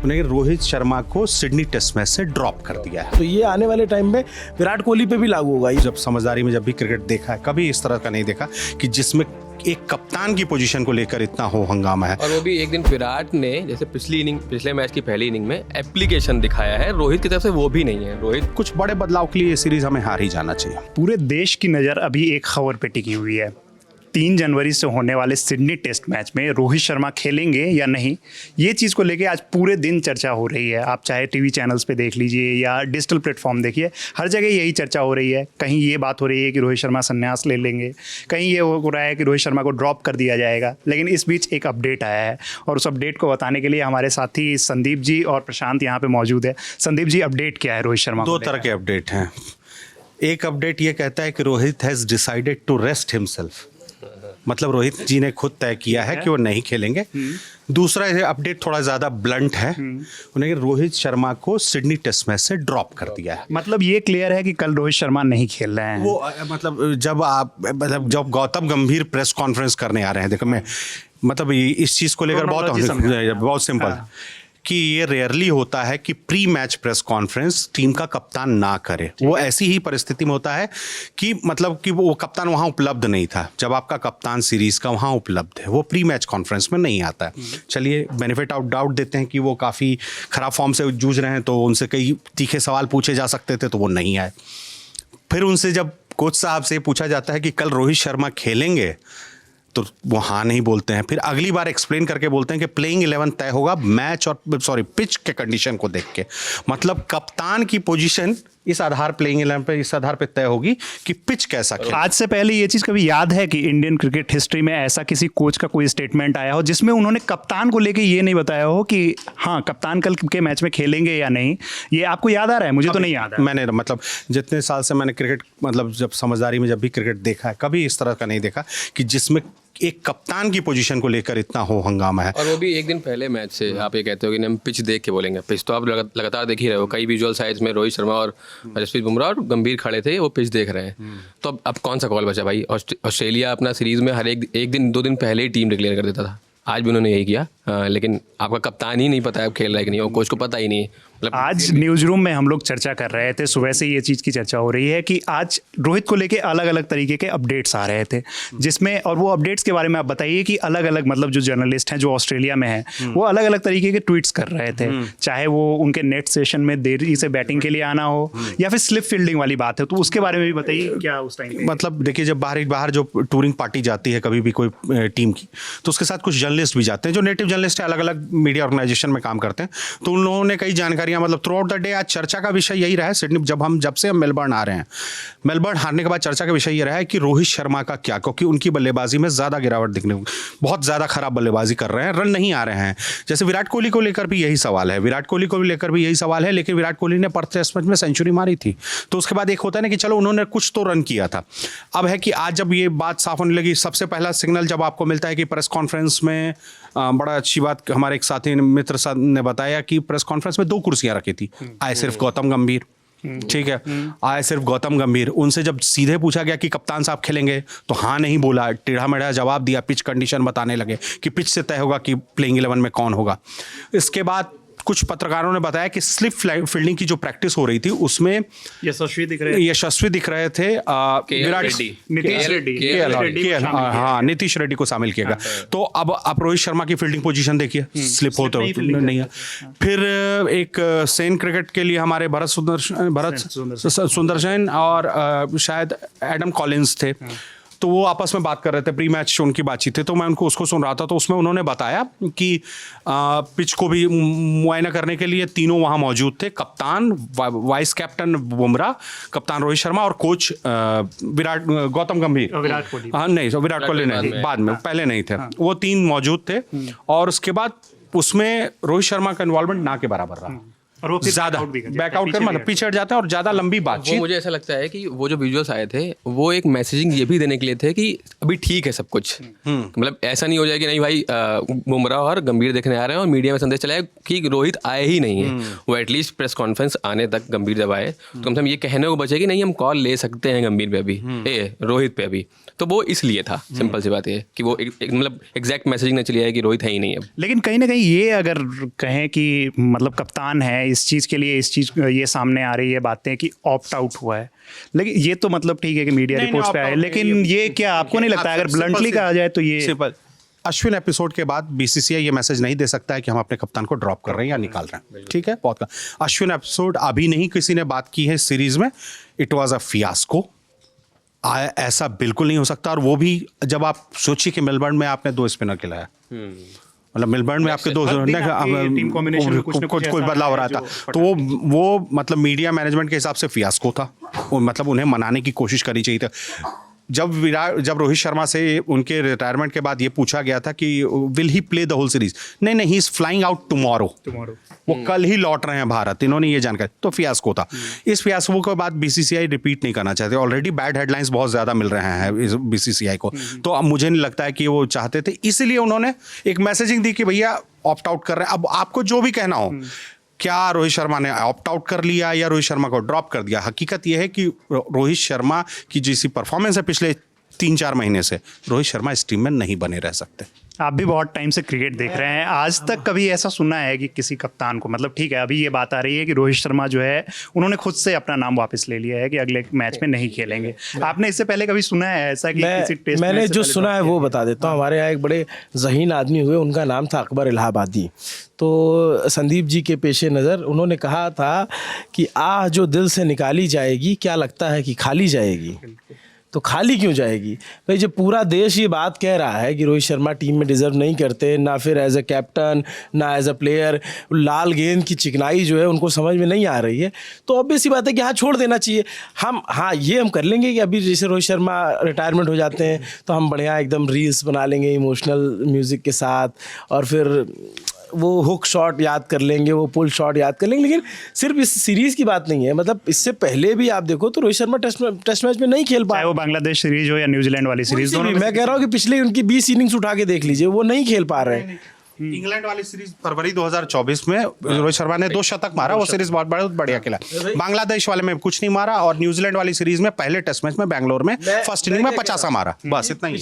उन्हें रोहित शर्मा को Sydney test match से ड्रॉप कर दिया है। तो ये आने वाले टाइम में विराट कोहली पे भी लागू होगा। जब समझदारी में जब भी क्रिकेट देखा है, कभी इस तरह का नहीं देखा कि जिसमें एक कप्तान की पोजीशन को लेकर इतना हो हंगामा है। और वो भी एक दिन विराट ने जैसे पिछले मैच की पहली इनिंग में एप्लीकेशन दिखाया है, रोहित की तरफ से वो भी नहीं है। रोहित कुछ बड़े बदलाव के लिए ये सीरीज हमें हार ही जाना चाहिए। पूरे देश की नज़र अभी एक खबर पे टिकी हुई है। 3 जनवरी से होने वाले सिडनी टेस्ट मैच में रोहित शर्मा खेलेंगे या नहीं, ये चीज़ को लेके आज पूरे दिन चर्चा हो रही है। आप चाहे टीवी चैनल्स पे देख लीजिए या डिजिटल प्लेटफॉर्म देखिए, हर जगह यही चर्चा हो रही है। कहीं ये बात हो रही है कि रोहित शर्मा संन्यास ले लेंगे, कहीं ये हो रहा है कि रोहित शर्मा को ड्रॉप कर दिया जाएगा। लेकिन इस बीच एक अपडेट आया है और उस अपडेट को बताने के लिए हमारे साथी संदीप जी और प्रशांत यहाँ पर मौजूद है। संदीप जी, अपडेट क्या है रोहित शर्मा? 2 तरह के अपडेट हैं। एक अपडेट ये कहता है कि Rohit has decided to rest himself, मतलब रोहित जी ने खुद तय किया है कि वो नहीं खेलेंगे। दूसरा अपडेट थोड़ा ज़्यादा ब्लंट है, उन्हें रोहित शर्मा को सिडनी टेस्ट मैच से ड्रॉप कर दिया है। मतलब ये क्लियर है कि कल रोहित शर्मा नहीं खेल रहे हैं। वो मतलब जब गौतम गंभीर प्रेस कॉन्फ्रेंस करने आ रहे हैं, देखो मैं मतलब इस चीज़ को लेकर बहुत सिंपल कि ये रेयरली होता है कि pre match press conference team का कप्तान ना करे। वो ऐसी ही परिस्थिति में होता है कि मतलब कि वो कप्तान वहाँ उपलब्ध नहीं था। जब आपका कप्तान सीरीज का वहाँ उपलब्ध है, वो प्री मैच कॉन्फ्रेंस में नहीं आता है। चलिए बेनिफिट ऑफ डाउट देते हैं कि वो काफ़ी ख़राब फॉर्म से जूझ रहे हैं, तो उनसे कई तीखे सवाल पूछे जा सकते थे, तो वो नहीं आए। फिर उनसे जब कोच साहब से पूछा जाता है कि कल रोहित शर्मा खेलेंगे, तो वो हाँ नहीं बोलते हैं। फिर अगली बार एक्सप्लेन करके बोलते हैं कि प्लेइंग 11 तय होगा मैच और पिच के कंडीशन को देख के। मतलब कप्तान की पोजीशन इस आधार प्लेइंग 11 पे इस आधार पे तय होगी कि पिच कैसा खेले। आज से पहले ये चीज़ कभी याद है कि इंडियन क्रिकेट हिस्ट्री में ऐसा किसी कोच का कोई स्टेटमेंट आया हो जिसमें उन्होंने कप्तान को लेके ये नहीं बताया हो कि हाँ कप्तान कल के मैच में खेलेंगे या नहीं? ये आपको याद आ रहा है? मुझे तो नहीं याद है। मैंने मतलब जितने साल से मैंने क्रिकेट मतलब जब समझदारी में जब भी क्रिकेट देखा है, कभी इस तरह का नहीं देखा कि जिसमें एक कप्तान की पोजीशन को लेकर इतना हो हंगामा है। और वो भी एक दिन पहले मैच से आप ये कहते हो कि हम पिच देख के बोलेंगे। पिच तो आप लगातार देख ही रहे हो, कई विजुअल साइट्स में रोहित शर्मा और जसप्रीत बुमराह और गंभीर खड़े थे, वो पिच देख रहे हैं। तो अब कौन सा कॉल बचा भाई? ऑस्ट्रेलिया अपना सीरीज में हर एक दिन 2 दिन पहले ही टीम डिक्लेयर कर देता था। आज भी उन्होंने यही किया, लेकिन आपका कप्तान ही नहीं पता है अब खेल रहा है कि नहीं, और कोच को पता ही नहीं है। मतलब आज न्यूज़ रूम में हम लोग चर्चा कर रहे थे, सुबह से ये चीज़ की चर्चा हो रही है कि आज रोहित को लेके अलग अलग तरीके के अपडेट्स आ रहे थे, जिसमें और वो अपडेट्स के बारे में आप बताइए कि अलग अलग मतलब जो जर्नलिस्ट हैं जो ऑस्ट्रेलिया में हैं वो अलग अलग तरीके के ट्वीट्स कर रहे थे। चाहे वो उनके नेट सेशन में देरी से बैटिंग के लिए आना हो या फिर स्लिप फील्डिंग वाली बात है, तो उसके बारे में भी बताइए क्या उस टाइम। मतलब देखिए, जब बाहर जो टूरिंग पार्टी जाती है कभी भी कोई टीम की, तो उसके साथ कुछ जर्नलिस्ट भी जाते हैं जो नेटिव जर्नलिस्ट है, अलग अलग मीडिया ऑर्गेनाइजेशन में काम करते हैं। तो उन लोगों ने कई जानकारियां मतलब थ्रू आउट द डे आज चर्चा का विषय यही रहा है सिडनी जब से हम मेलबर्न आ रहे हैं। मेलबर्न हारने के बाद चर्चा का विषय ये रहा है कि रोहित शर्मा का क्या, क्योंकि उनकी बल्लेबाजी में ज़्यादा गिरावट दिखने, बहुत ज़्यादा खराब बल्लेबाजी कर रहे हैं, रन नहीं आ रहे हैं। जैसे विराट कोहली को लेकर भी यही सवाल है, लेकिन विराट कोहली ने पर्थ टेस्ट मैच में सेंचुरी मारी थी, तो उसके बाद एक होता है ना कि चलो उन्होंने कुछ तो रन किया था। अब है कि आज जब ये बात साफ होने लगी, सबसे पहला सिग्नल जब आपको मिलता है कि प्रेस कॉन्फ्रेंस में बड़ा अच्छी बात हमारे एक साथी मित्र ने बताया कि प्रेस कॉन्फ्रेंस में 2 कुर्सियां रखी थी, आए सिर्फ गौतम गंभीर, ठीक है, आए सिर्फ गौतम गंभीर। उनसे जब सीधे पूछा गया कि कप्तान साहब खेलेंगे, तो हाँ नहीं बोला, टेढ़ा मेढ़ा जवाब दिया, पिच कंडीशन बताने लगे कि पिच से तय होगा कि प्लेइंग 11 में कौन होगा। इसके बाद कुछ पत्रकारों ने बताया कि स्लिप फील्डिंग की जो प्रैक्टिस हो रही थी उसमें यशस्वी दिख रहे थे। नीतीश रेड्डी को शामिल किया गया। तो अब आप रोहित शर्मा की फील्डिंग पोजीशन देखिए, स्लिप हो तो नहीं है। फिर एक सेन क्रिकेट के लिए हमारे भरत सुंदरसेन और शायद एडम कॉलिंस थे, तो वो आपस में बात कर रहे थे, प्री मैच उनकी बातचीत थी, तो मैं उसको सुन रहा था। तो उसमें उन्होंने बताया कि पिच को भी मुआयना करने के लिए तीनों वहाँ मौजूद थे, कप्तान, वाइस कैप्टन बुमराह, कप्तान रोहित शर्मा और कोच गौतम गंभीर। विराट कोहली विराट कोहली नहीं, बाद में, पहले नहीं थे। वो 3 मौजूद थे और उसके बाद उसमें रोहित शर्मा का इन्वॉल्वमेंट ना के बराबर रहा। और वो फिर ज्यादा back out भी कर जाते हैं, बैकआउट कर पीछे मतलब भी पीछे हट जाते हैं और ज्यादा लंबी वो बातचीत। मुझे ऐसा लगता है कि वो जो विजुअल्स आए थे वो एक मैसेजिंग ये भी देने के लिए थे कि अभी ठीक है सब कुछ, मतलब ऐसा नहीं हो जाए कि नहीं भाई बुमराह और गंभीर देखने आ रहे हैं और मीडिया में संदेश चला है कि रोहित आए ही नहीं है। वो एटलीस्ट प्रेस कॉन्फ्रेंस आने तक गंभीर जब आए तो कम से कम ये कहने को बचे कि नहीं हम कॉल ले सकते हैं गंभीर पे अभी, रोहित पे अभी, तो वो इसलिए था। सिंपल सी बात है कि वो मतलब एग्जैक्ट मैसेजिंग ने चली है कि रोहित है ही नहीं अब। लेकिन कहीं ना कहीं ये अगर कहें कि मतलब कप्तान है इस चीज़ के लिए, इस चीज़ ये सामने आ रही है बातें कि ऑप्ट आउट हुआ है, लेकिन ये तो मतलब ठीक है कि मीडिया नहीं, रिपोर्ट्स पे opt आए, out लेकिन ये क्या आपको नहीं लगता अगर ब्लंटली कहा जाए तो ये सिंपल, अश्विन एपिसोड के बाद बीसीसीआई ये मैसेज नहीं दे सकता है कि हम अपने कप्तान को ड्रॉप कर रहे हैं या निकाल रहे हैं, ठीक है। बहुत का अश्विन एपिसोड अभी नहीं किसी ने बात की है सीरीज में, इट वाज अ फियास्को, ऐसा बिल्कुल नहीं हो सकता। और वो भी जब आप सोचिए कि मेलबर्न में आपने 2 स्पिनर खिलाया, मतलब मेलबर्न में आपके 2 टीम कॉम्बिनेशन में कुछ बदलाव हो रहा था, तो वो मतलब मीडिया मैनेजमेंट के हिसाब से फियास्को था। मतलब उन्हें मनाने की कोशिश करनी चाहिए था। जब रोहित शर्मा से उनके रिटायरमेंट के बाद ये पूछा गया था कि will he play the whole series, नहीं he is flying out tomorrow, वो कल ही लौट रहे हैं भारत, इन्होंने ये जानकारी, तो फियास्को था। इस फियास्को के बाद बीसीसीआई रिपीट नहीं करना चाहते, ऑलरेडी बैड हेडलाइंस बहुत ज़्यादा मिल रहे हैं बीसीसीआई को, तो अब मुझे नहीं लगता है कि वो चाहते थे, इसलिए उन्होंने एक मैसेजिंग दी कि भैया ऑप्ट आउट कर रहे हैं। अब आपको जो भी कहना हो, क्या रोहित शर्मा ने ऑप्ट आउट कर लिया या रोहित शर्मा को ड्रॉप कर दिया, हकीकत यह है कि रोहित शर्मा की जैसी परफॉर्मेंस है पिछले 3-4 महीने से, रोहित शर्मा इस टीम में नहीं बने रह सकते। आप भी बहुत टाइम से क्रिकेट देख रहे हैं, आज तक कभी ऐसा सुना है कि किसी कप्तान को, मतलब ठीक है अभी ये बात आ रही है कि रोहित शर्मा जो है उन्होंने खुद से अपना नाम वापस ले लिया है कि अगले मैच में नहीं खेलेंगे, आपने इससे पहले कभी सुना है ऐसा कि किसी टेस्ट मैंने जो सुना है वो बता देता हूँ। हमारे यहाँ एक बड़े ज़हीन आदमी हुए, उनका नाम था अकबर इलाहाबादी। तो संदीप जी के पेशे नज़र उन्होंने कहा था कि आह जो दिल से निकाली जाएगी, क्या लगता है कि खाली जाएगी, तो खाली क्यों जाएगी भाई? जब पूरा देश ये बात कह रहा है कि रोहित शर्मा टीम में डिज़र्व नहीं करते, ना फिर एज अ कैप्टन ना एज अ प्लेयर, लाल गेंद की चिकनाई जो है उनको समझ में नहीं आ रही है, तो ऑब्वियस सी बात है कि हाँ छोड़ देना चाहिए। ये हम कर लेंगे कि अभी जैसे रोहित शर्मा रिटायरमेंट हो जाते हैं तो हम बढ़िया एकदम रील्स बना लेंगे इमोशनल म्यूज़िक के साथ, और फिर वो हुक शॉट याद कर लेंगे, वो पुल शॉट याद कर लेंगे। लेकिन सिर्फ इस सीरीज़ की बात नहीं है, मतलब इससे पहले भी आप देखो तो रोहित शर्मा टेस्ट मैच में नहीं खेल पाया, वो बांग्लादेश सीरीज हो या न्यूजीलैंड वाली सीरीज, दोनों मैं कह रहा हूँ कि पिछले उनकी 20 इनिंग्स उठा के देख लीजिए, वो नहीं खेल पा रहे हैं। इंग्लैंड वाली सीरीज फरवरी 2024 में रोहित शर्मा ने 2 शतक मारा, वो सीरीज बहुत बढ़िया खेला। बांग्लादेश वाले में कुछ नहीं मारा, और न्यूजीलैंड वाली सीरीज में पहले टेस्ट मैच में बैंगलोर में फर्स्ट इनिंग में 50 मारा, बस इतना ही।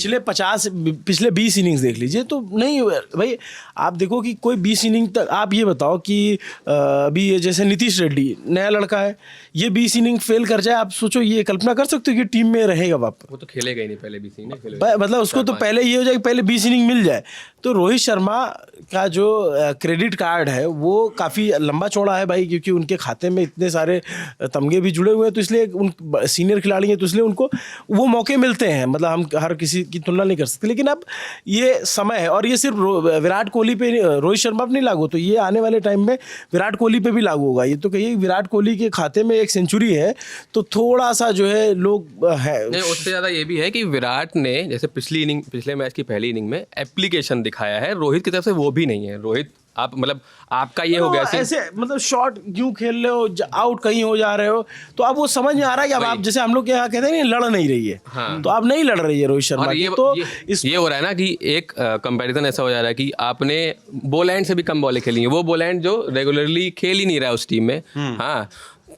पिछले 20 इनिंग्स देख लीजिए तो नहीं भाई। आप देखो कि कोई 20 इनिंग तक, आप ये बताओ कि अभी ये जैसे नीतीश रेड्डी नया लड़का है, ये 20 इनिंग फेल कर जाए, आप सोचो ये कल्पना कर सकते हो कि टीम में रहेगा वापस? वो तो खेलेगा ही नहीं पहले 20 इनिंग, मतलब उसको तो पहले ये हो जाए कि पहले 20 इनिंग मिल जाए। तो रोहित शर्मा का जो क्रेडिट कार्ड है वो काफ़ी लंबा चौड़ा है भाई, क्योंकि उनके खाते में इतने सारे तमगे भी जुड़े हुए हैं, तो इसलिए उन सीनियर खिलाड़ी हैं तो इसलिए उनको वो मौके मिलते हैं, मतलब हम हर किसी की तुलना नहीं कर सकते। लेकिन अब ये समय है, और ये सिर्फ विराट कोहली पे, रोहित शर्मा पर नहीं लागू, तो ये आने वाले टाइम में विराट कोहली पे भी लागू होगा। ये तो कहिए विराट कोहली के खाते में 1 सेंचुरी है, तो थोड़ा सा जो है लोग है। उससे ज़्यादा ये भी है कि विराट ने जैसे पिछले मैच की पहली इनिंग में एप्लीकेशन दिखाया है, रोहित की तरफ से वो भी नहीं है। रोहित आप मतलब आपका ये हो गया ऐसे मतलब शॉट क्यों खेल रहे हो, आउट कहीं हो जा रहे हो, तो अब वो समझ में आ रहा है कि अब आप जैसे हम लोग यहाँ कहते हैं लड़ नहीं रही है, हाँ। तो आप नहीं लड़ रही है रोहित शर्मा। और ये हो रहा है ना कि एक कंपैरिजन ऐसा हो जा रहा है कि आपने बोलैंड से भी कम बॉलें खेली हैं, वो बोलैंड जो रेगुलरली खेल ही नहीं रहा है उस टीम में, हाँ,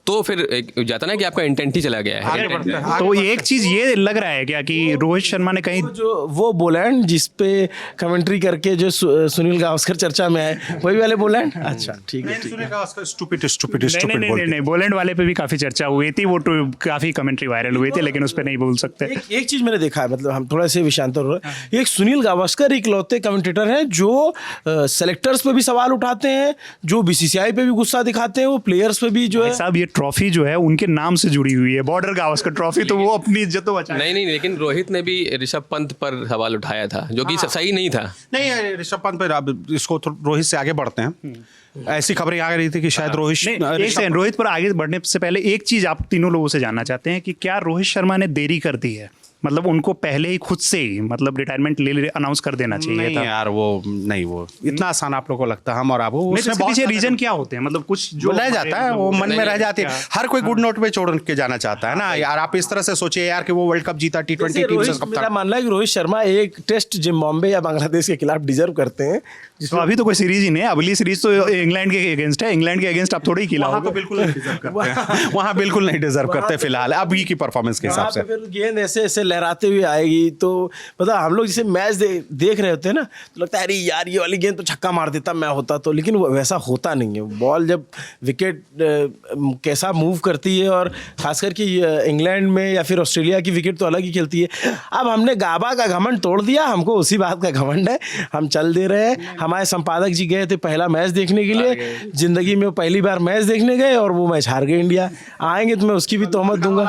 तो फिर जाता ना कि आपका इंटेंट ही चला गया है। तो एक चीज ये लग रहा है क्या कि रोहित शर्मा ने कहीं वो बोलैंड जिस पे कमेंट्री करके जो सुनील गावस्कर चर्चा में है, वही वाले बोलैंड? अच्छा ठीक है। सुनील गावस्कर स्टूपिड नहीं, बोलैंड वाले पे भी काफी चर्चा हुई थी, वो काफी कमेंट्री वायरल हुई थी, लेकिन उस पर नहीं बोल सकते। एक चीज मैंने देखा है, मतलब हम थोड़ा से विषयांतर हो रहा है, एक सुनील गावस्कर इकलौते कमेंटेटर हैं जो सेलेक्टर्स पे भी सवाल उठाते हैं, जो बीसीसीआई पे भी गुस्सा दिखाते हैं, वो प्लेयर्स पे भी जो है। साहब ये ट्रॉफी जो है उनके नाम से जुड़ी हुई है, बॉर्डर गावस्कर ट्रॉफी, तो वो अपनी इज्जत तो बचा। नहीं, लेकिन रोहित ने भी ऋषभ पंत पर सवाल उठाया था, जो कि सही नहीं था। नहीं, ऋषभ पंत पर इसको रोहित से आगे बढ़ते हैं। ऐसी खबरें आ रही थी कि शायद रोहित पर आगे बढ़ने से पहले एक चीज आप तीनों लोगों से जानना चाहते हैं कि क्या रोहित शर्मा ने देरी कर दी है मतलब उनको पहले ही खुद से ही मतलब रिटायरमेंट ले अनाउंस कर देना चाहिए नहीं था। यार, वो इतना आसान आप लोगों को लगता है, हम और आप वो नहीं, तो उसमें इसके बहुत पीछे सारे रीजन क्या होते हैं, मतलब कुछ जो रह जाता है, वो मन में रह जाती है। हर कोई गुड नोट पे छोड़ के जाना चाहता है ना यार। आप इस तरह से सोचिए यार कि वो वर्ल्ड कप जीता, T20 टीम से मेरा मानना है कि रोहित शर्मा एक टेस्ट जिम्बाब्वे या बांग्लादेश के खिलाफ डिजर्व करते हैं। तो अभी तो कोई सीरीज ही नहीं है, अगली सीरीज तो इंग्लैंड के अगेंस्ट है, इंग्लैंड के अगेंस्ट आप थोड़ी खिलाओगे। वहाँ तो बिल्कुल नहीं डिजर्व करते हैं, वहाँ बिल्कुल नहीं डिजर्व करते फिलहाल अभी की परफॉर्मेंस के हिसाब वहाँ से। पे फिर गेंद ऐसे ऐसे लहराते हुए आएगी तो मतलब हम लोग जैसे मैच देख रहे होते हैं ना, तो लगता है अरे यार ये वाली गेंद तो छक्का मार देता मैं होता तो, लेकिन वो वैसा होता नहीं है। बॉल जब विकेट कैसा मूव करती है, और खासकर कि इंग्लैंड में या फिर ऑस्ट्रेलिया की विकेट तो अलग ही खेलती है। अब हमने गाबा का घमंड तोड़ दिया, हमको उसी बात का घमंड है, हम चल दे रहे हैं। हमारे संपादक जी गए थे पहला मैच देखने के लिए, जिंदगी में पहली बार मैच देखने गए और वो मैच हार गए इंडिया। आएंगे तो मैं उसकी भी तोहमत दूंगा।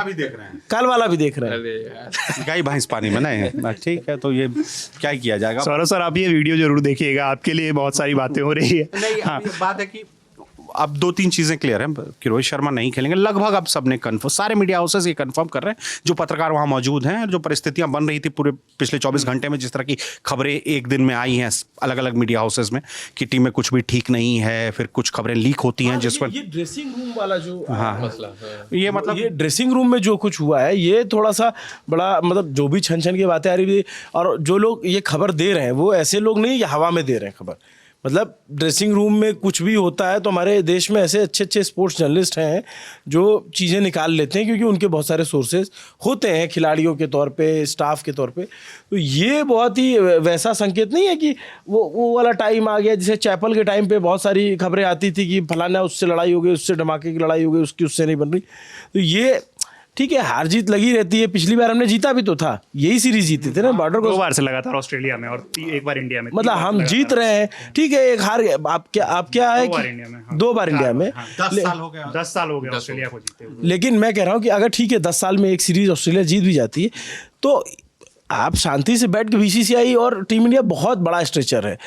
कल वाला भी देख रहे हैं। गाय भैंस पानी में नहीं, ठीक है, तो ये क्या ही किया जाएगा। सौरभ सर, आप ये वीडियो जरूर देखिएगा, आपके लिए बहुत सारी बातें हो रही है। नहीं, अब ये बात है कि अब 2-3 चीज़ें क्लियर हैं कि रोहित शर्मा नहीं खेलेंगे। लगभग अब सबने कन्फर्म, सारे मीडिया हाउसेस ये कन्फर्म कर रहे हैं, जो पत्रकार वहाँ मौजूद हैं। जो परिस्थितियाँ बन रही थी पूरे पिछले 24 घंटे में, जिस तरह की खबरें एक दिन में आई हैं अलग अलग मीडिया हाउसेस में कि टीम में कुछ भी ठीक नहीं है, फिर कुछ खबरें लीक होती हैं जिस पर ये ड्रेसिंग रूम वाला जो मसला है। ये मतलब ये ड्रेसिंग रूम में जो कुछ हुआ है, ये थोड़ा सा बड़ा मतलब जो भी छन छन की बातें आ रही थी, और जो लोग ये खबर दे रहे हैं वो ऐसे लोग नहीं कि हवा में दे रहे हैं खबर। मतलब ड्रेसिंग रूम में कुछ भी होता है तो हमारे देश में ऐसे अच्छे अच्छे स्पोर्ट्स जर्नलिस्ट हैं जो चीज़ें निकाल लेते हैं, क्योंकि उनके बहुत सारे सोर्सेज होते हैं खिलाड़ियों के तौर पे, स्टाफ के तौर पे। तो ये बहुत ही वैसा संकेत नहीं है कि वो वाला टाइम आ गया जैसे चैपल के टाइम पे बहुत सारी खबरें आती थी कि फलाना उससे लड़ाई हो गई, उससे धमाके की लड़ाई हो गई, उसकी उससे नहीं बन रही। तो ये ठीक है, हार जीत लगी रहती है। पिछली बार हमने जीता भी तो था, यही सीरीज जीते थे ना बॉर्डर 2 को, बार से लगातार ऑस्ट्रेलिया में और एक बार इंडिया में। मतलब हम जीत रहे हैं। ठीक है, एक हार गए। आप क्या है 2 बार कि इंडिया में, हाँ। 2 बार इंडिया में 10 साल हो गया। 10 साल हो गए ऑस्ट्रेलिया को जीते हुए। लेकिन मैं कह रहा हूँ कि अगर ठीक है 10 साल में एक सीरीज ऑस्ट्रेलिया जीत भी जाती है तो आप शांति से बैठ के बीसीसीआई और टीम इंडिया बहुत बड़ा स्ट्रेचर है।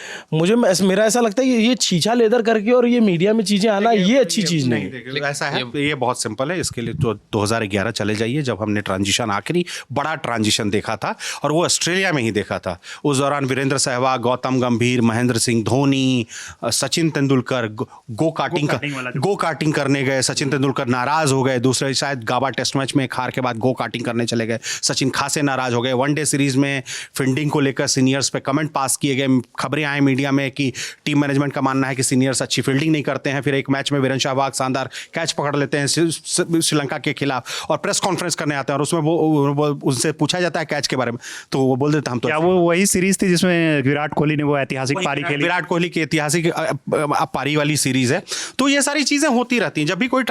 मेरा ऐसा लगता है कि ये छीछा लेदर करके और ये मीडिया में चीज़ें आना ये अच्छी चीज़ नहीं है। देखिए, ऐसा है, ये बहुत सिंपल है। इसके लिए तो 2011 चले जाइए, जब हमने ट्रांजिशन, आखिरी बड़ा ट्रांजिशन देखा था, और वो ऑस्ट्रेलिया में ही देखा था। उस दौरान वीरेंद्र सहवाग, गौतम गंभीर, महेंद्र सिंह धोनी, सचिन तेंदुलकर गो कार्टिंग करने गए। सचिन तेंदुलकर नाराज हो गए, दूसरे शायद गाबा टेस्ट मैच में एक हार के बाद गो कार्टिंग करने चले गए। सचिन खासे नाराज हो गए। वनडे सीरीज में फील्डिंग को लेकर सीनियर्स पे कमेंट पास किए गए। खबरें आए मीडिया में कि टीम मैनेजमेंट का मानना है कि सीनियर्स अच्छी फील्डिंग नहीं करते हैं। फिर एक मैच में वीरेंद्र सहवाग शानदार कैच पकड़ लेते हैं श्रीलंका के खिलाफ, और प्रेस कॉन्फ्रेंस करने आते हैं, और उसमें वो उनसे पूछा जाता है कैच के बारे में, तो वो बोल देते हम तो। क्या वो वही सीरीज थी जिसमें विराट कोहली ने वो ऐतिहासिक पारी खेली? विराट कोहली की ऐतिहासिक पारी वाली सीरीज है। तो ये सारी चीजें होती रहती हैं। जब भी कोई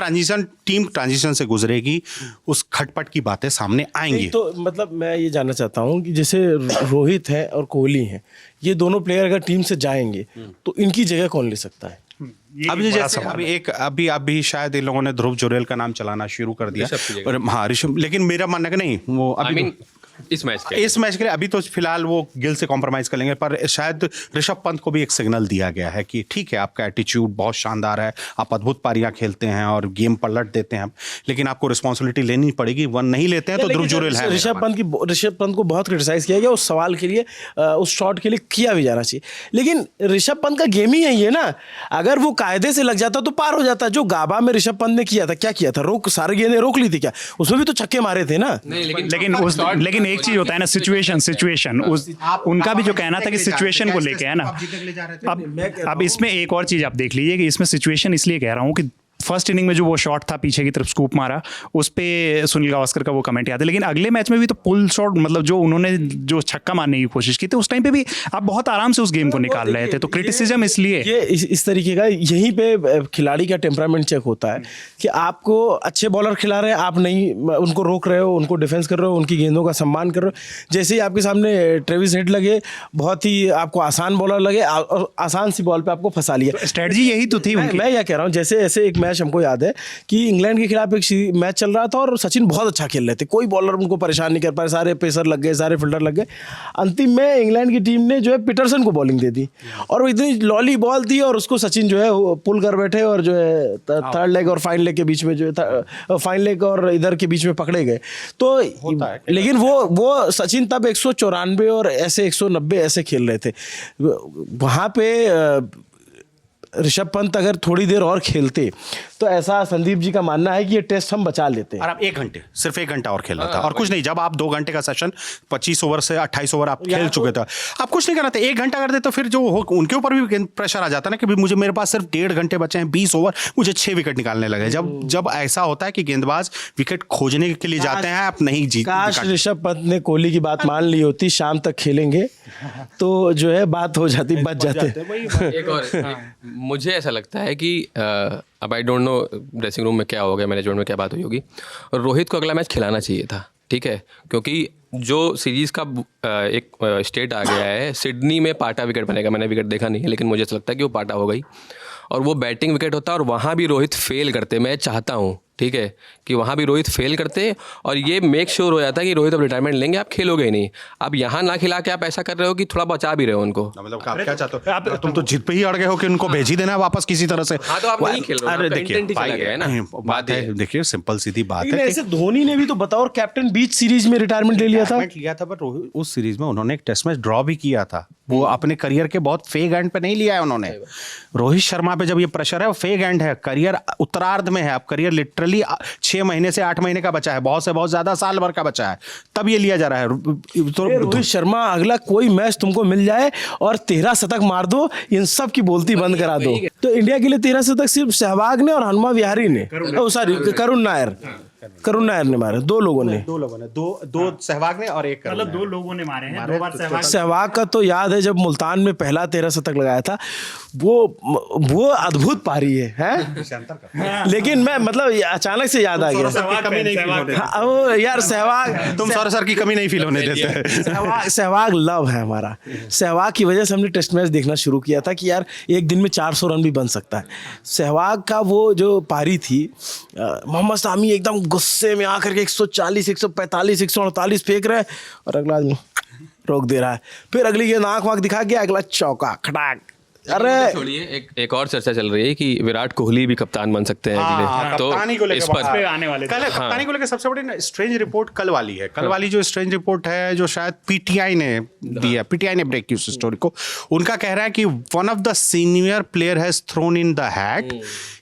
टीम ट्रांजिशन से गुजरेगी, उस खटपट की बातें सामने आएंगी। तो मतलब मैं ये जानना चाहता हूँ कि जैसे रोहित है और कोहली है, ये दोनों प्लेयर अगर टीम से जाएंगे तो इनकी जगह कौन ले सकता है? अभी जैसे अभी शायद इन लोगों ने ध्रुव जुरेल का नाम चलाना शुरू कर दिया, और हाँ ऋषभ, लेकिन मेरा मानना है कि नहीं, वो अभी इस मैच के लिए अभी तो फिलहाल वो गिल से कॉम्प्रोमाइज कर लेंगे। पर शायद ऋषभ पंत को भी एक सिग्नल दिया गया है कि ठीक है, आपका एटीट्यूड बहुत शानदार है, आप अद्भुत पारियां खेलते हैं और गेम पलट देते हैं, लेकिन आपको रिस्पॉन्सिबिलिटी लेनी पड़ेगी। वन नहीं लेते हैं तो ध्रुव जुरेल है। ऋषभ पंत को बहुत क्रिटिसाइज किया गया उस सवाल के लिए, उस शॉट के लिए किया भी जाना चाहिए, लेकिन ऋषभ पंत का गेम ही यही है ना। अगर वो कायदे से लग जाता तो पार हो जाता। जो गाबा में ऋषभ पंत ने किया था, क्या किया था? सारी गेंदें रोक ली थी क्या? उसमें भी तो छक्के मारे थे ना। लेकिन एक चीज होता है ना, सिचुएशन उनका भी जो कहना था कि सिचुएशन को लेके है ना। अब इसमें एक और चीज आप देख लीजिए कि इसमें सिचुएशन इसलिए कह रहा हूं कि फर्स्ट इनिंग में जो वो शॉट था पीछे की तरफ स्कूप मारा, उस पे सुनील गावस्कर का वो कमेंट याद है। लेकिन अगले मैच में भी तो पुल शॉट, मतलब जो उन्होंने जो छक्का मारने की कोशिश की थी, उस टाइम पे भी आप बहुत आराम से उस गेम को निकाल रहे थे। तो क्रिटिसिज्म इसलिए ये इस तरीके का, यहीं पे खिलाड़ी का टेम्परामेंट चेक होता है कि आपको अच्छे बॉलर खिला रहे हैं, आप नहीं उनको रोक रहे हो, उनको डिफेंस कर रहे हो, उनकी गेंदों का सम्मान कर रहे हो। जैसे ही आपके सामने ट्रेविस हेड लगे, बहुत ही आपको आसान बॉलर लगे और आसान सी बॉल पे आपको फंसा लिया। स्ट्रेटजी यही तो थी उनकी। मैं क्या कह रहा हूँ, जैसे ऐसे एक मैच मैच हमको याद है कि इंग्लैंड के खिलाफ एक मैच चल रहा था और सचिन बहुत अच्छा खेल रहे थे, कोई बॉलर उनको परेशान नहीं कर पाए, सारे पेसर लग गए, सारे फील्डर लग गए। अंतिम में इंग्लैंड की टीम ने जो है पीटरसन को बॉलिंग दे दी और वो इतनी लॉली बॉल थी और उसको सचिन जो है पुल कर बैठे और जो है थर्ड लेग और फाइन लेग के बीच में जो है फाइन लेग और इधर के बीच में पकड़े गए। तो लेकिन वो सचिन तब 194 और ऐसे 190 ऐसे खेल रहे थे। वहाँ पे ऋषभ पंत अगर थोड़ी देर और खेलते तो ऐसा संदीप जी का मानना है कि ये टेस्ट हम बचा लेते। और आप 1 घंटे, सिर्फ 1 घंटा और खेलना था और कुछ नहीं। जब आप 2 घंटे का सेशन 25 ओवर से 28 ओवर आप खेल चुके थे, आप कुछ नहीं करना था। 1 घंटा कर दे तो फिर जो उनके ऊपर भी प्रेशर आ जाता ना कि मुझे, मेरे पास सिर्फ 1.5 घंटे बचे हैं, 20 ओवर, मुझे 6 विकेट निकालने लगे। जब ऐसा होता है कि गेंदबाज विकेट खोजने के लिए जाते हैं, आप नहीं जीत। काश ऋषभ पंत ने कोहली की बात मान ली होती, शाम तक खेलेंगे तो जो है बात हो जाती, बच जाते। एक और मुझे ऐसा लगता है कि अब I don't know dressing room में क्या हो गया, मैनेजमेंट में क्या बात हुई होगी, और रोहित को अगला मैच खिलाना चाहिए था, ठीक है, क्योंकि जो सीरीज़ का एक स्टेट आ गया है, सिडनी में पाटा विकेट बनेगा। मैंने विकेट देखा नहीं है लेकिन मुझे ऐसा लगता है कि वो पाटा हो गई और वो बैटिंग विकेट होता है और वहाँ भी रोहित फेल करते। मैं चाहता हूँ, ठीक है, कि वहाँ भी रोहित फेल करते और ये मेक श्योर हो जाता है कि रोहित अब रिटायरमेंट लेंगे, आप खेलोगे ही नहीं। अब यहाँ ना खिला के आप ऐसा कर रहे हो कि थोड़ा बचा भी रहे हो उनको। मतलब आप क्या चाहते हो? तुम तो जिद पे ही अड़ गए हो कि उनको भेज ही देना है वापस किसी तरह से। हाँ, तो आप नहीं खेल रहे हो। अरे देखिए बात है, देखिए सिंपल सीधी बात है। ऐसे धोनी ने भी तो बताओ कैप्टन बीच सीरीज में रिटायरमेंट ले लिया था पर उस सीरीज में उन्होंने एक टेस्ट मैच ड्रॉ भी किया था। वो अपने करियर के बहुत फेक एंड पे नहीं लिया है उन्होंने। रोहित शर्मा पे जब ये प्रेशर है, वो फेक एंड है, करियर उत्तरार्ध में है। अब करियर लिटरली 6 महीने से 8 महीने का बचा है, बहुत से बहुत ज्यादा साल भर का बचा है, तब ये लिया जा रहा है। तो रोहित शर्मा अगला कोई मैच तुमको मिल जाए और 13 शतक मार दो, इन सब की बोलती बंद करा दो। तो इंडिया के लिए 13 शतक सिर्फ सहवाग ने और हनुमा विहारी ने, सॉरी करुण नायर ने मारे। दो लोगों ने दो सहवाग ने और एक मतलब 2 लोगों ने मारे हैं, 2 बार सहवाग का तो याद है जब मुल्तान में पहला 13 शतक लगाया था, वो अद्भुत पारी है? लेकिन मैं मतलब अचानक से याद आ गया। वो यार सहवाग, तुम सर की कमी नहीं फील होने देते। सहवाग लव है हमारा। सहवाग की वजह से हमने टेस्ट मैच देखना शुरू किया था कि यार एक दिन में 400 रन भी बन सकता है। सहवाग का वो जो पारी थी, मोहम्मद शामी एकदम गुस्से में आकर के 140, 145, 148 फेंक रहे और अगला आदमी रोक दे रहा है, फिर अगली गेंद आंख वाँख दिखा के अगला चौका खटाक। अरे छोड़िए, एक और चर्चा चल रही है कि विराट कोहली भी कप्तान बन सकते हैं अगले। तो कप्तानी को इस पर आने वाले कप्तानी को लेकर सबसे बड़ी स्ट्रेंज रिपोर्ट कल वाली है। कल वाली जो स्ट्रेंज रिपोर्ट है, जो शायद पीटीआई ने दी है, पीटीआई ने ब्रेक की उस स्टोरी को। उनका कह रहा है कि one of the senior player has thrown in the hat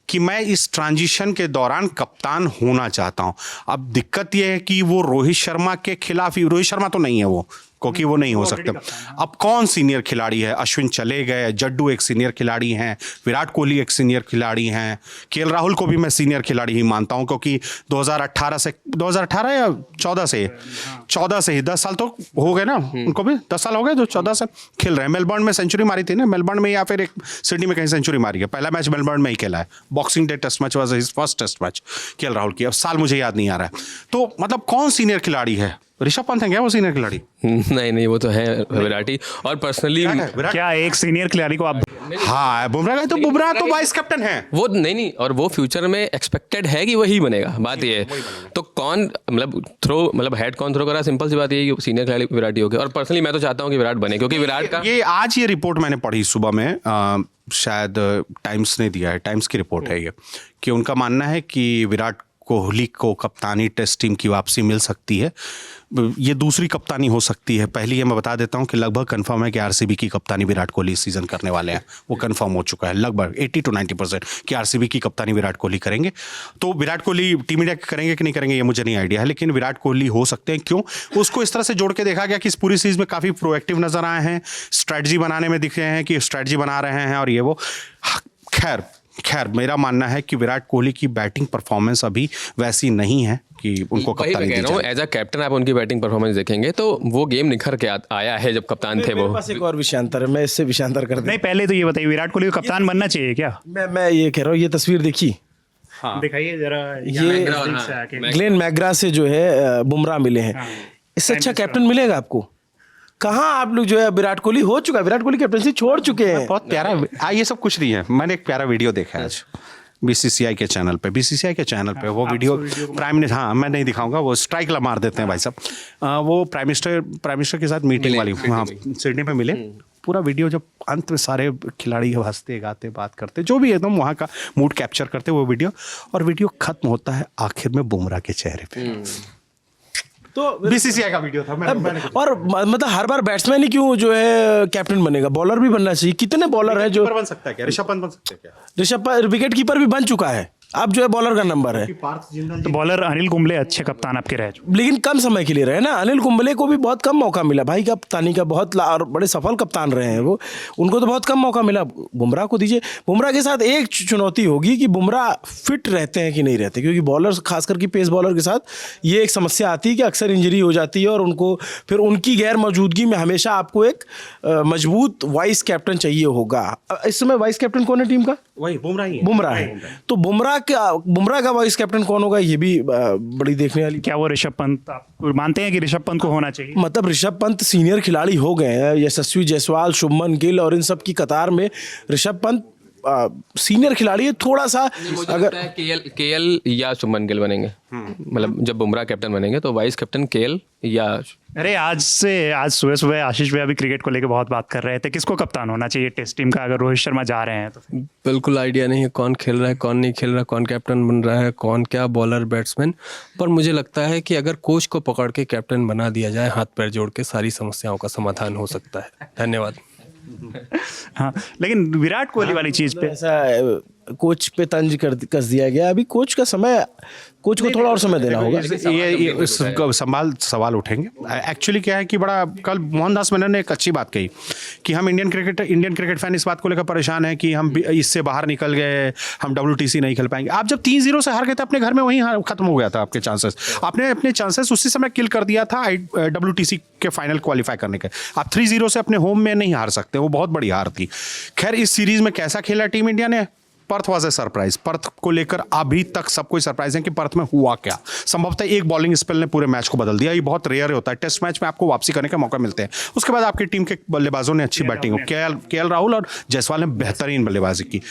कि मैं इस ट्रांजिशन के दौरान कप्तान होना चाहता हूं। अब दिक्कत यह है कि वो रोहित शर्मा के खिलाफ ही, रोहित शर्मा तो नहीं है वो, क्योंकि वो नहीं हो सकते। अब कौन सीनियर खिलाड़ी है? अश्विन चले गए, जड्डू एक सीनियर खिलाड़ी हैं, विराट कोहली एक सीनियर खिलाड़ी हैं, केएल राहुल को भी मैं सीनियर खिलाड़ी ही मानता हूं, क्योंकि 2018 या 14 से ही 10 साल तो हो गए ना उनको भी, 10 साल हो गए जो 14 से खेल रहे हैं। मेलबर्न में सेंचुरी मारी थी ना, मेलबर्न में या फिर एक सिडनी में कहीं सेंचुरी मारी है। पहला मैच मेलबर्न में ही खेला है, Boxing Day test match was his first test match KL Rahul की। अब साल मुझे याद नहीं आ रहा है। तो मतलब कौन सीनियर खिलाड़ी है? ऋषभ पंत है क्या वो सीनियर खिलाड़ी? नहीं, वो तो है विराट ही। और पर्सनली क्या एक सीनियर खिलाड़ी को आप? हाँ, बुमराह तो वाइस कैप्टन है वो। नहीं, और वो फ्यूचर में एक्सपेक्टेड है कि वही बनेगा। बात ये है तो कौन मतलब हेड कौन थ्रो करा, सिंपल सी बात ये है कि सीनियर खिलाड़ी विराट ही हो गया। और पर्सनली मैं तो चाहता हूँ कि विराट बने, क्योंकि विराट का ये आज ये रिपोर्ट मैंने पढ़ी सुबह में, शायद टाइम्स ने दिया है, टाइम्स की रिपोर्ट है ये, कि उनका मानना है कि विराट कोहली को कप्तानी टेस्ट टीम की वापसी मिल सकती है। ये दूसरी कप्तानी हो सकती है। पहली ये मैं बता देता हूं कि लगभग कंफर्म है कि आरसीबी की कप्तानी विराट कोहली इस सीजन करने वाले हैं। वो कंफर्म हो चुका है लगभग 80 to 90% कि आरसीबी की कप्तानी विराट कोहली करेंगे। तो विराट कोहली टीम इंडिया करेंगे कि नहीं करेंगे ये मुझे नहीं आइडिया है, लेकिन विराट कोहली हो सकते हैं। क्यों? उसको इस तरह से जोड़ के देखा गया कि इस पूरी सीरीज में काफ़ी प्रोएक्टिव नजर आए हैं, स्ट्रैटेजी बनाने में दिखे हैं कि स्ट्रैटेजी बना रहे हैं और ये वो। खैर मेरा मानना है कि विराट कोहली की बैटिंग परफॉर्मेंस अभी वैसी नहीं है कि उनको कप्तानी दी जाए। एज अ कैप्टन आप उनकी बैटिंग परफॉर्मेंस देखेंगे तो वो गेम निखर के आया है जब कप्तान थे वो। बस एक और विषयांतर है, मैं इससे विषयांतर कर दूं। नहीं, पहले तो ये बताइए, विराट कोहली को कप्तान बनना चाहिए क्या? मैं ये कह रहा हूँ, ये तस्वीर देखी, दिखाइए जरा। ये ग्लेन मैग्रा से जो है बुमराह मिले हैं, इससे अच्छा कैप्टन मिलेगा आपको? कहाँ आप लोग जो है, विराट कोहली हो चुका है, विराट कोहली कैप्टनसी छोड़ चुके हैं। बहुत प्यारा ये सब कुछ नहीं है। मैंने एक प्यारा वीडियो देखा है आज, बीसीसीआई के चैनल पे वो वीडियो प्राइम मिनिस्टर, हाँ मैं नहीं दिखाऊंगा, वो स्ट्राइक मार देते हैं भाई साहब। वो प्राइम मिनिस्टर के साथ मीटिंग वाली, हाँ सिडनी में मिले। पूरा वीडियो जब अंत में सारे खिलाड़ी हंसते गाते बात करते जो भी एकदम वहाँ का मूड कैप्चर करते वो वीडियो, और वीडियो खत्म होता है आखिर में बुमराह के चेहरे पे। तो बीसीसीआई का वीडियो था। और मतलब हर बार बैट्समैन ही क्यों जो है कैप्टन बनेगा, बॉलर भी बनना चाहिए। कितने बॉलर हैं जो बन सकता है क्या? ऋषभ पंत बन सकते हैं क्या? ऋषभ पंत विकेट कीपर भी बन चुका है, अब जो है बॉलर का नंबर है। तो बॉलर अनिल कुंबले अच्छे कप्तान आपके रह चुके, लेकिन कम समय के लिए रहे ना, अनिल कुंबले को भी बहुत कम मौका मिला भाई कप्तानी का, बहुत और बड़े सफल कप्तान रहे हैं वो, उनको तो बहुत कम मौका मिला। बुमराह को दीजिए। बुमराह के साथ एक चुनौती होगी कि बुमराह फिट रहते हैं कि नहीं रहते, क्योंकि बॉलर खासकर कि पेस बॉलर के साथ ये एक समस्या आती है कि अक्सर इंजरी हो जाती है, और उनको फिर उनकी गैर मौजूदगी में हमेशा आपको एक मजबूत वाइस कैप्टन चाहिए होगा। इस समय वाइस कैप्टन कौन है टीम का? वही बुमराह ही है। बुमराह है। तो बुमराह का वाइस कैप्टन कौन होगा, ये भी बड़ी देखने वाली। क्या वो ऋषभ पंत, आप मानते हैं कि ऋषभ पंत को होना चाहिए? मतलब ऋषभ पंत सीनियर खिलाड़ी हो गए हैं, यशस्वी जायसवाल, शुभमन गिल और इन सब की कतार में ऋषभ पंत सीनियर खिलाड़ी है। थोड़ा सा अगर केएल या शुभमन गिल बनेंगे, मतलब जब बुमराह कैप्टन बनेंगे तो वाइस कैप्टन केएल या, अरे आज सुबह सुबह आशीष भैया भी क्रिकेट को लेकर बहुत बात कर रहे थे, किसको कप्तान होना चाहिए टेस्ट टीम का अगर रोहित शर्मा जा रहे हैं तो? बिल्कुल आइडिया नहीं है कौन खेल रहा है कौन नहीं खेल रहा, कौन कैप्टन बन रहा है, कौन क्या बॉलर बैट्समैन। पर मुझे लगता है कि अगर कोच को पकड़ के कैप्टन बना दिया जाए, हाथ पैर जोड़ के, सारी समस्याओं का समाधान हो सकता है। धन्यवाद। हाँ, लेकिन विराट कोहली वाली चीज़ पे ऐसा कोच पे तंज कस दिया गया। अभी कोच को थोड़ा और समय देना होगा। ये सवाल उठेंगे। एक्चुअली क्या है कि बड़ा कल मोहनदास मेनन ने एक अच्छी बात कही कि हम इंडियन क्रिकेट फैन इस बात को लेकर परेशान है कि हम इससे बाहर निकल गए, हम WTC नहीं खेल पाएंगे। आप जब 3-0 से हार गए थे अपने घर में, वहीं खत्म हो गया था आपके चांसेस। आपने अपने चांसेस उसी समय किल कर दिया था WTC के फाइनल क्वालिफाई करने के। आप 3-0 से अपने होम में नहीं हार सकते, वो बहुत बड़ी हार थी। खैर इस सीरीज में कैसा खेला टीम इंडिया ने? Perth was a surprise. Perth को लेकर अभी तक सब कोई सरप्राइज है कि पर्थ में हुआ क्या। संभवतः एक बॉलिंग स्पेल ने पूरे मैच को बदल दिया। ये बहुत रेयर होता है, टेस्ट मैच में आपको वापसी करने का मौका मिलते हैं। उसके बाद आपकी टीम के बल्लेबाजों ने अच्छी बैटिंग, केएल राहुल और जायसवाल ने बेहतरीन बल्लेबाजी की।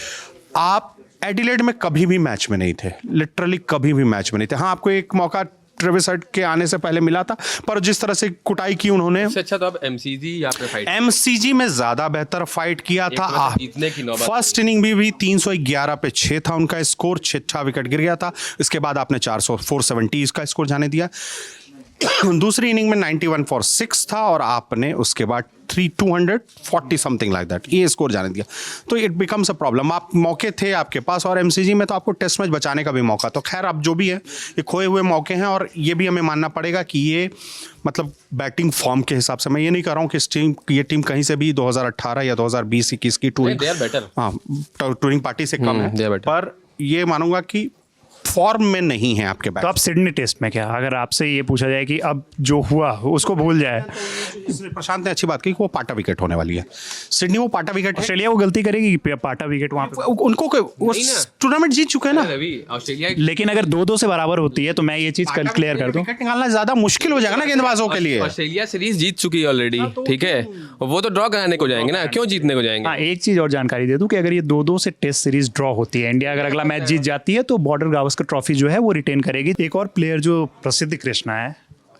आप एडिलेड में कभी भी मैच में नहीं थे, लिटरली कभी भी मैच में नहीं थे। हाँ, आपको एक मौका ट्रेविस हेड के आने से पहले मिला था, पर जिस तरह से कुटाई की उन्होंने, अच्छा तो आप MCG या पे फाइट, MCG में ज्यादा बेहतर फाइट किया था। जीतने की नौबत, फर्स्ट इनिंग भी 311 पे 6 था उनका स्कोर, 6 विकेट गिर गया था। इसके बाद आपने 470 का स्कोर जाने दिया। दूसरी इनिंग में 91 फॉर 6 था, और आपने उसके बाद 240 समथिंग लाइक दैट ये स्कोर जाने दिया। तो इट बिकम्स अ प्रॉब्लम। आप मौके थे आपके पास, और MCG में तो आपको टेस्ट मैच बचाने का भी मौका। तो खैर अब जो भी है ये खोए हुए मौके हैं, और ये भी हमें मानना पड़ेगा कि ये मतलब बैटिंग फॉर्म के हिसाब से, मैं ये नहीं कर रहा हूँ कि ये टीम कहीं से भी 2018 या 2020-21 की टूरिंग पार्टी से कम है, पर ये मानूंगा कि फॉर्म में नहीं है आपके बैट। तो आप सिडनी टेस्ट में क्या, अगर आपसे ये पूछा जाए कि अब जो हुआ उसको भूल जाए? प्रशांत ने अच्छी बात की कि वो पाटा विकेट होने वाली है। सिडनी वो पाटा विकेट, ऑस्ट्रेलिया वो गलती करेगी पाटा विकेट वहाँ पे? उनको वो टूर्नामेंट जीत चुके हैं ना ऑस्ट्रेलिया। लेकिन अगर 2-2 से बराबर होती है तो मैं ये चीज कल क्लियर कर दूं, विकेट निकालना ज्यादा मुश्किल हो जाएगा ना गेंदबाजों के लिए। ऑस्ट्रेलिया सीरीज जीत चुकी है ऑलरेडी, ठीक है, वो तो ड्रॉ कराने को जाएंगे ना, क्यों जीतने को जाएंगे? हाँ, एक चीज और जानकारी दे दूं कि अगर ये 2-2 से टेस्ट सीरीज ड्रॉ होती है, इंडिया अगर अगला मैच जीत जाती है, तो बॉर्डर गावस्कर ट्रॉफी जो है वो रिटेन करेगी। एक और प्लेयर जो प्रसिद्ध कृष्णा है,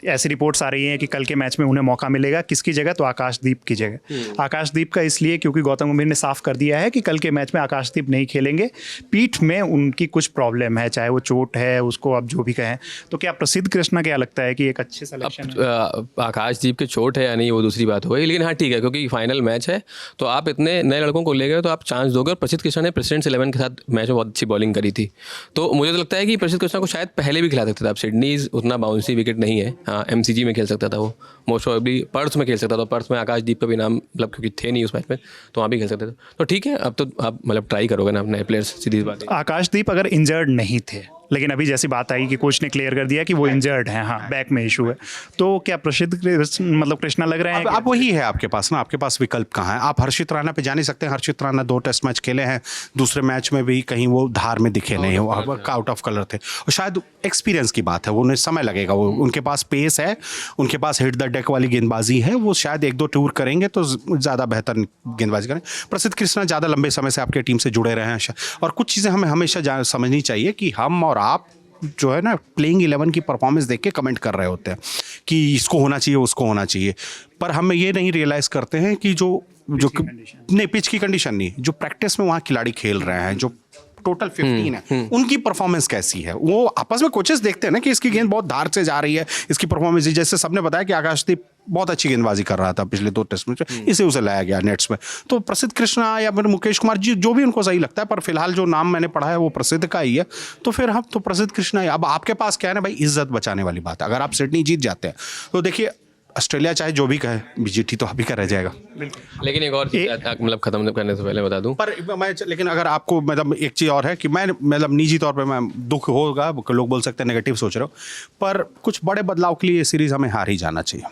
ऐसी रिपोर्ट्स आ रही हैं कि कल के मैच में उन्हें मौका मिलेगा। किसकी जगह? तो आकाशदीप की जगह। आकाशदीप का इसलिए क्योंकि गौतम गंभीर ने साफ कर दिया है कि कल के मैच में आकाशदीप नहीं खेलेंगे। पीठ में उनकी कुछ प्रॉब्लम है, चाहे वो चोट है, उसको आप जो भी कहें। तो क्या प्रसिद्ध कृष्णा क्या लगता है कि एक अच्छे सिलेक्शन है? आकाशदीप के चोट है या नहीं वो दूसरी बात हो गई, लेकिन हाँ ठीक है, क्योंकि फाइनल मैच है तो आप इतने नए लड़कों को ले गए तो आप चांस दोगे। और प्रसिद्ध कृष्णा ने प्रेसिडेंट्स 11 के साथ मैच में बहुत अच्छी बॉलिंग करी थी, तो मुझे तो लगता है कि प्रसिद्ध कृष्णा को शायद पहले भी खिला सकते थे आप। सिडनीज उतना बाउंसी विकेट नहीं है, हाँ MCG में खेल सकता था वो, मोस्ट प्रोबेबली पर्थ में खेल सकता था। पर्थ में आकाशदीप का भी नाम मतलब क्योंकि थे नहीं उस मैच में, तो वहाँ भी खेल सकते थे। तो ठीक है, अब तो आप मतलब ट्राई करोगे ना अपने प्लेयर्स, सीधी बात है। आकाशदीप अगर इंजर्ड नहीं थे, लेकिन अभी जैसी बात आई कि कोच ने क्लियर कर दिया कि वो इंजर्ड हैं, हाँ बैक में इशू है, तो क्या प्रसिद्ध मतलब कृष्णा लग रहे हैं अब वही है आपके पास ना, आपके पास विकल्प कहाँ है? आप हर्षित राणा पे जा नहीं सकते। हर्षित राणा 2 टेस्ट मैच खेले हैं, दूसरे मैच में भी कहीं वो धार में दिखे नहीं, वो आउट ऑफ कलर थे, और शायद एक्सपीरियंस की बात है, वो उन्हें समय लगेगा, वो उनके पास पेस है, उनके पास हिट द डेक वाली गेंदबाजी है, वो शायद 1-2 टूर करेंगे तो ज़्यादा बेहतर गेंदबाजी करें। प्रसिद्ध कृष्णा ज़्यादा लंबे समय से आपके टीम से जुड़े रहे हैं, और कुछ चीज़ें हमें हमेशा समझनी चाहिए कि हम और आप जो है ना प्लेइंग 11 की परफॉर्मेंस देख के कमेंट कर रहे होते हैं कि इसको होना चाहिए, उसको होना चाहिए, पर हम ये नहीं रियलाइज़ करते हैं कि जो नहीं, पिच की कंडीशन नहीं, जो प्रैक्टिस में वहाँ खिलाड़ी खेल रहे हैं, जो टोटल 15 है, उनकी परफॉर्मेंस कैसी है। वो आपस में कोचेस देखते हैं ना कि इसकी गेंद बहुत धार से जा रही है, इसकी परफॉर्मेंस, जैसे सबने बताया कि आकाशदीप बहुत अच्छी गेंदबाजी कर रहा था पिछले 2 टेस्ट में, इसे उसे लाया गया नेट्स में। तो प्रसिद्ध कृष्णा या फिर मुकेश कुमार जी, जो भी उनको सही लगता है, पर फिलहाल जो नाम मैंने पढ़ा है वो प्रसिद्ध का ही है, तो फिर हम तो प्रसिद्ध कृष्णा ही। अब आपके पास क्या है ना भाई, इज्जत बचाने वाली बात है। अगर आप सिडनी जीत जाते हैं तो देखिए ऑस्ट्रेलिया चाहे जो भी कहे, बीजीटी तो अभी का रह जाएगा। लेकिन एक और मतलब खत्म करने से पहले बता दूं, पर मैं, लेकिन अगर आपको मतलब एक चीज़ और है कि मैं मतलब निजी तौर पे मैं दुख होगा, लोग बोल सकते हैं नेगेटिव सोच रहे हो, पर कुछ बड़े बदलाव के लिए ये सीरीज़ हमें हार ही जाना चाहिए।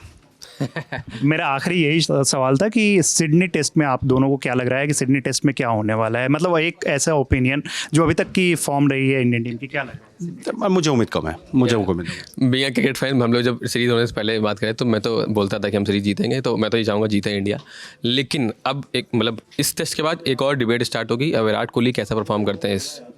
मेरा आखिरी यही सवाल था कि सिडनी टेस्ट में आप दोनों को क्या लग रहा है कि सिडनी टेस्ट में क्या होने वाला है? मतलब एक ऐसा ओपिनियन जो अभी तक की फॉर्म रही है इंडियन टीम की, क्या लग रहा है? मुझे उम्मीद कम है, मुझे उम्मीद बीइंग अ क्रिकेट फैन, हम लोग जब सीरीज़ होने से पहले बात करें तो मैं तो बोलता था कि हम सीरीज़ जीतेंगे, तो मैं तो ये चाहूँगा जीते इंडिया। लेकिन अब एक मतलब इस टेस्ट के बाद एक और डिबेट स्टार्ट होगी, विराट कोहली कैसा परफॉर्म करते हैं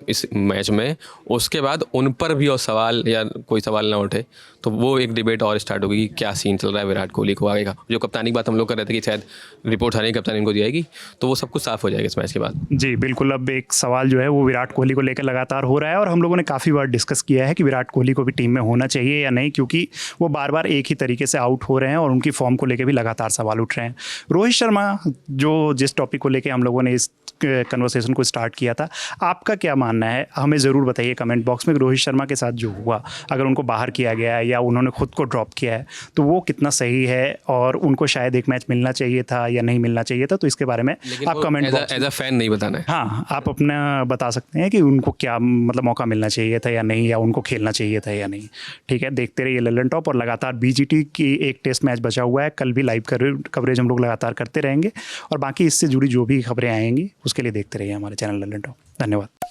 इस मैच में, उसके बाद उन पर भी और सवाल या कोई सवाल ना उठे, तो वो एक डिबेट और स्टार्ट होगी कि क्या सीन चल रहा है विराट कोहली को आगे का। जो कप्तानी की बात हम लोग कर रहे थे कि शायद रिपोर्ट आने की कप्तानी इनको दी जाएगी, तो वो सब कुछ साफ हो जाएगा इस मैच के बाद। जी बिल्कुल, अब एक सवाल जो है वो विराट कोहली को लेकर लगातार हो रहा है, और हम लोगों ने काफ़ी बार डिस्कस किया है कि विराट कोहली को भी टीम में होना चाहिए या नहीं, क्योंकि वो बार बार एक ही तरीके से आउट हो रहे हैं और उनकी फॉर्म को लेकर भी लगातार सवाल उठ रहे हैं। रोहित शर्मा, जो जिस टॉपिक को लेकर हम लोगों ने इस कन्वर्सेशन को स्टार्ट किया था, आपका क्या मानना है? हमें ज़रूर बताइए कमेंट बॉक्स में। रोहित शर्मा के साथ जो हुआ, अगर उनको बाहर किया गया है या उन्होंने खुद को ड्रॉप किया है, तो वो कितना सही है, और उनको शायद एक मैच मिलना चाहिए था या नहीं मिलना चाहिए था, तो इसके बारे में आप comment box as a fan नहीं बताना है। हाँ, आप अपना बता सकते हैं कि उनको क्या मतलब मौका मिलना चाहिए था या नहीं, या उनको खेलना चाहिए था या नहीं। ठीक है, देखते रहिए ललन टॉप, और लगातार बीजीटी की एक टेस्ट मैच बचा हुआ है, कल भी लाइव कवरेज हम लोग लगातार करते रहेंगे, और बाकी इससे जुड़ी जो भी खबरें आएंगी उसके लिए देखते रहिए हमारे चैनल ललन टॉप। धन्यवाद।